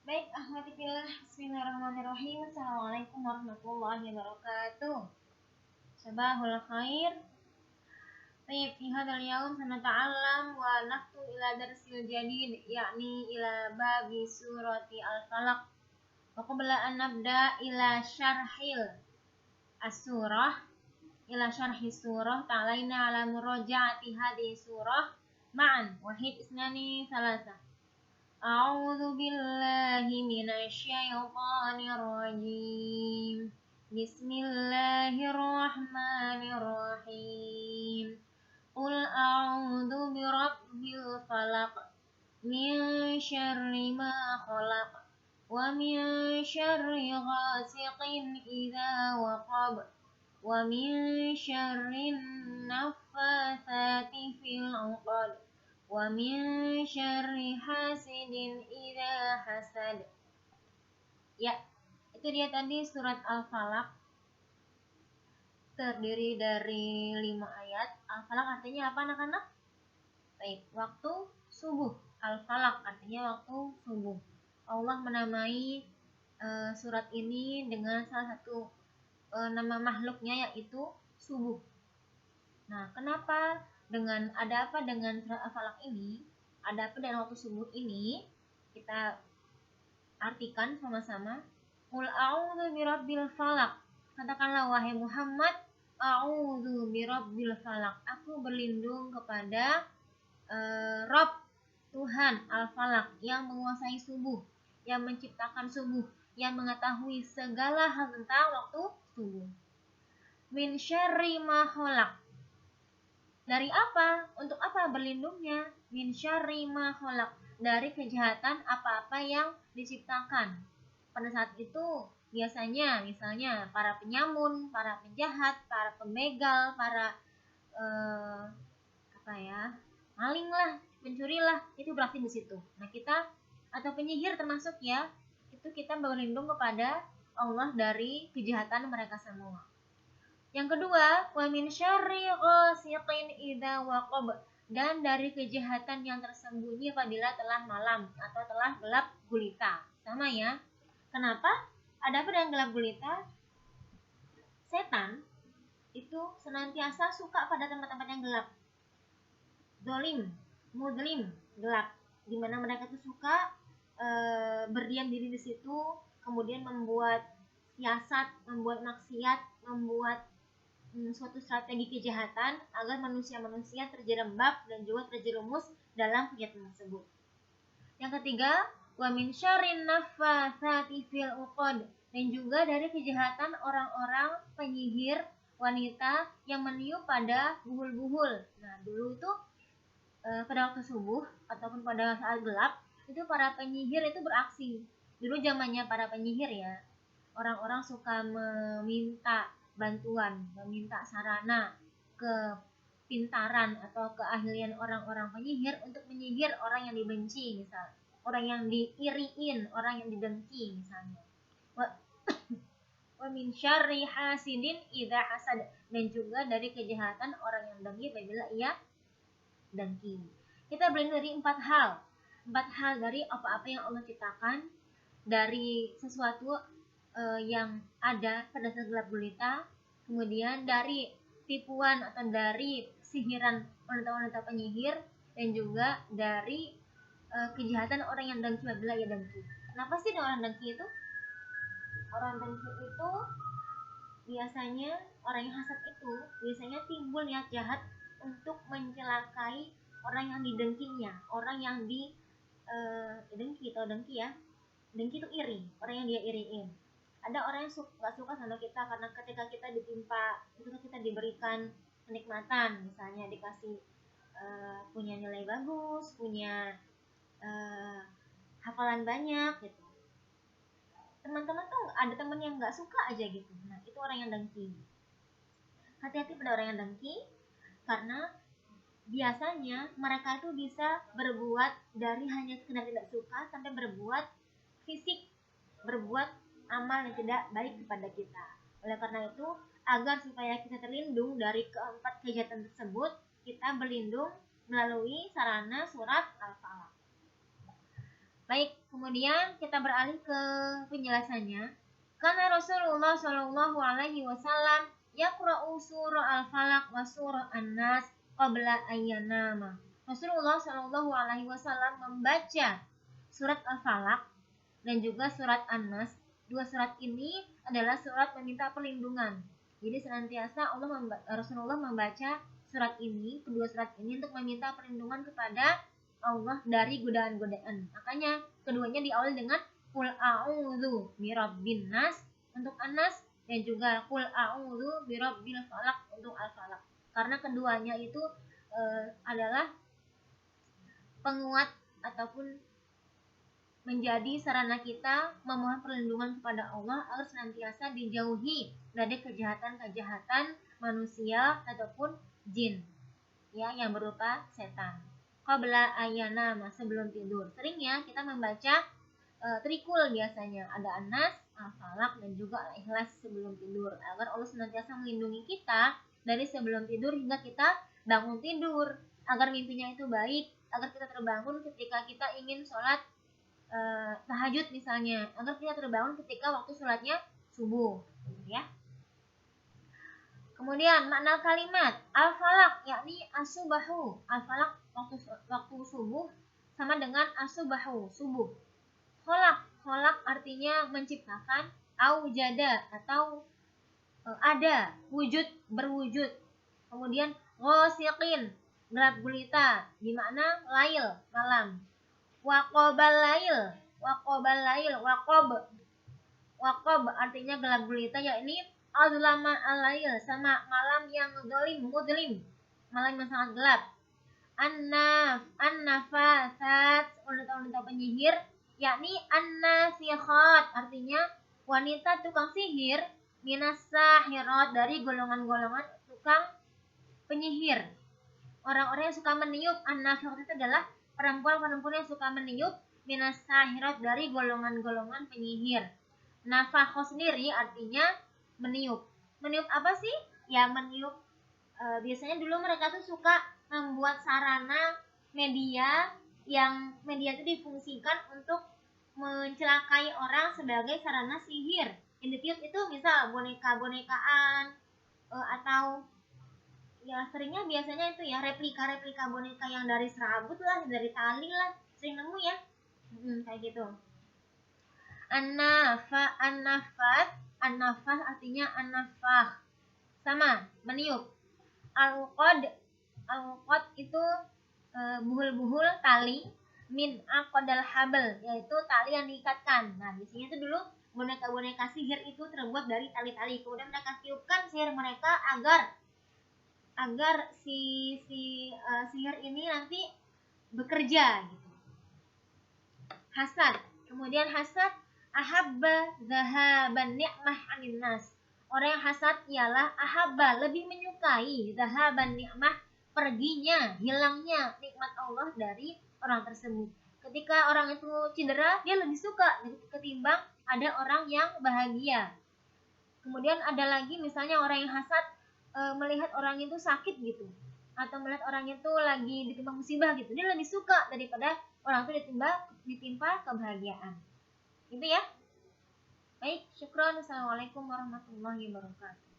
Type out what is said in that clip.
Baik, akhwati fillah, bismillahirrahmanirrahim. Assalamualaikum warahmatullahi wabarakatuh. Sabahul khair. Baik, fi hadzal yaum sanata'allam wa naftu ila darsil jadid, yakni ila babi surati al-falaq. Wa qabla an nabda ila syarhil as-surah, ila syarhi surah, ta'alaina ala muraja'ati hadhihi surah ma'an. Wahid isnani salasa. A'udzu billahi minasyaitonir rajim. Bismillahirrahmanirrahim. Qul a'udzu birabbil falaq min syarri ma khalaq wa min syarri ghasiqin idza waqab wa min syarri naffatsati fil 'uqad wa min syarri hasidin idza hasad. Ya, itu dia tadi surat Al-Falaq, terdiri dari 5 ayat. Al-Falaq artinya apa anak-anak? Baik, waktu subuh. Al-Falaq artinya waktu subuh. Allah menamai surat ini dengan salah satu nama makhluknya, yaitu subuh. Nah, kenapa ada apa dengan surat Al-Falaq ini? Ada apa dengan waktu subuh ini? Kita artikan sama-sama. Qul a'udzu birabbil falaq. Katakanlah wahai Muhammad, a'udzu birabbil falaq. Aku berlindung kepada Rabb, Tuhan Al-Falaq, yang menguasai subuh, yang menciptakan subuh, yang mengetahui segala hal tentang waktu subuh. Min syarri ma khalaq. Dari apa? Untuk apa berlindungnya? Min syarri ma khalaq. Dari kejahatan apa-apa yang diciptakan. Pada saat itu biasanya misalnya para penyamun, para penjahat, para pembegal, para maling lah, pencuri lah, itu beraksi di situ. Nah, kita atau penyihir termasuk ya, itu kita berlindung kepada Allah dari kejahatan mereka semua. Yang kedua, wa min syarri ghasiqin idza waqab, dan dari kejahatan yang tersembunyi apabila telah malam atau telah gelap gulita. Sama ya. Kenapa? Ada apa dengan gelap gulita? Setan itu senantiasa suka pada tempat-tempat yang gelap. Zolim, mudlim, gelap. Di mana mereka itu suka berdiam diri di situ, kemudian membuat siasat, membuat maksiat, membuat suatu strategi kejahatan agar manusia-manusia terjerembab dan juga terjerumus dalam kegiatan tersebut. Yang ketiga, wa min syarrin naffatsati fil 'uqad, dan juga dari kejahatan orang-orang penyihir wanita yang meniup pada buhul-buhul. Nah, dulu itu pada waktu subuh ataupun pada saat gelap, itu para penyihir itu beraksi. Dulu zamannya para penyihir ya, orang-orang suka meminta bantuan, meminta sarana, kepintaran atau keahlian orang-orang penyihir untuk menyihir orang yang dibenci, misal orang yang diiriin, orang yang didengki misalnya. Wa min syarri hasidin idza hasad, dan juga dari kejahatan orang yang dengki apabila ia dengki. Kita berlindung dari 4 hal. 4 hal dari apa-apa yang Allah ciptakan, dari sesuatu yang ada pada saat gelap gulita, kemudian dari tipuan atau dari sihiran wanita-wanita penyihir, dan juga dari kejahatan orang yang dengki apabila ia dengki. Kenapa sih orang dengki itu? Orang dengki itu biasanya, orang yang hasad itu biasanya timbul niat jahat untuk mencelakai orang yang didengkinya, orang yang dengki atau dengki ya. Dengki itu iri, orang yang dia iriin. Ada orang yang gak suka sama kita karena ketika kita kita diberikan kenikmatan, misalnya dikasih punya nilai bagus, punya hafalan banyak gitu. Teman-teman tuh ada teman yang gak suka aja gitu. Nah, itu orang yang dengki. Hati-hati pada orang yang dengki, karena biasanya mereka itu bisa berbuat dari hanya sekedar tidak suka sampai berbuat fisik, berbuat amal yang tidak baik kepada kita. Oleh karena itu, agar supaya kita terlindung dari keempat kejahatan tersebut, kita berlindung melalui sarana surat Al-Falaq. Baik, kemudian kita beralih ke penjelasannya. Karena Rasulullah Shallallahu Alaihi Wasallam yaqra'u surah Al-Falaq wa surah An-Nas qabla ayyanama. Rasulullah Shallallahu Alaihi Wasallam membaca surat Al-Falaq dan juga surat An-Nas. Dua surat ini adalah surat meminta perlindungan. Jadi senantiasa Rasulullah membaca surat ini, kedua surat ini untuk meminta perlindungan kepada Allah dari godaan-godaan. Makanya keduanya diawali dengan Qul a'udzu birabbin nas untuk An-Nas dan juga Qul a'udzu birabbil falaq untuk Al-Falaq. Karena keduanya itu adalah penguat ataupun menjadi sarana kita memohon perlindungan kepada Allah agar senantiasa dijauhi dari kejahatan-kejahatan manusia ataupun jin ya yang berupa setan. Qabla ayyanama, sebelum tidur. Sering ya kita membaca trikul biasanya, ada An-Nas, Al-Falaq dan juga Al-Ikhlas sebelum tidur agar Allah senantiasa melindungi kita dari sebelum tidur hingga kita bangun tidur, agar mimpinya itu baik, agar kita terbangun ketika kita ingin sholat tahajud misalnya, agar kita terbangun ketika waktu sholatnya subuh ya. Kemudian makna kalimat al-falaq yakni as-subahu. Al-falaq waktu subuh sama dengan as-subahu, subuh. Khalaq artinya menciptakan, aujada atau ada, wujud, berwujud. Kemudian ghasiqin, gelap gulita, di makna lail, malam. Waqobal lail, waqob artinya gelap gulita yakni azlama al-lail, sama malam yang mudlim, malam yang sangat gelap. An-nafasat, wanita-wanita penyihir, yakni an-nafikhat, artinya wanita tukang sihir, minas sahirat, dari golongan-golongan tukang penyihir. Orang-orang yang suka meniup, an-nafikhat itu adalah perempuan-perempuan yang suka meniup, minas sahirat, dari golongan-golongan penyihir. Nafakhoh sendiri artinya meniup. Meniup apa sih? Ya meniup biasanya dulu mereka tuh suka membuat sarana media yang media itu difungsikan untuk mencelakai orang sebagai sarana sihir. Yang ditiup itu misal boneka-bonekaan atau ya seringnya biasanya itu ya replika-replika boneka yang dari serabut lah, dari tali lah, sering nemu ya. Kayak gitu. An-nafas artinya an-nafah, sama meniup. Al-qad itu buhul-buhul tali, min aqdal habl yaitu tali yang diikatkan. Nah biasanya itu dulu boneka-boneka sihir itu terbuat dari tali-tali, kemudian mereka tiupkan sihir mereka agar si sihir ini nanti bekerja gitu. Hasad, kemudian hasad ahabba zahaban ni'mah anin nas. Orang yang hasad ialah ahabba, lebih menyukai, zahaban ni'mah, perginya, hilangnya nikmat Allah dari orang tersebut. Ketika orang itu cedera, dia lebih suka ketimbang ada orang yang bahagia. Kemudian ada lagi misalnya orang yang hasad melihat orang itu sakit gitu, atau melihat orang itu lagi ditimpa musibah gitu, dia lebih suka daripada orang itu ditimpa kebahagiaan. Gitu ya. Baik, syukron. Assalamualaikum warahmatullahi wabarakatuh.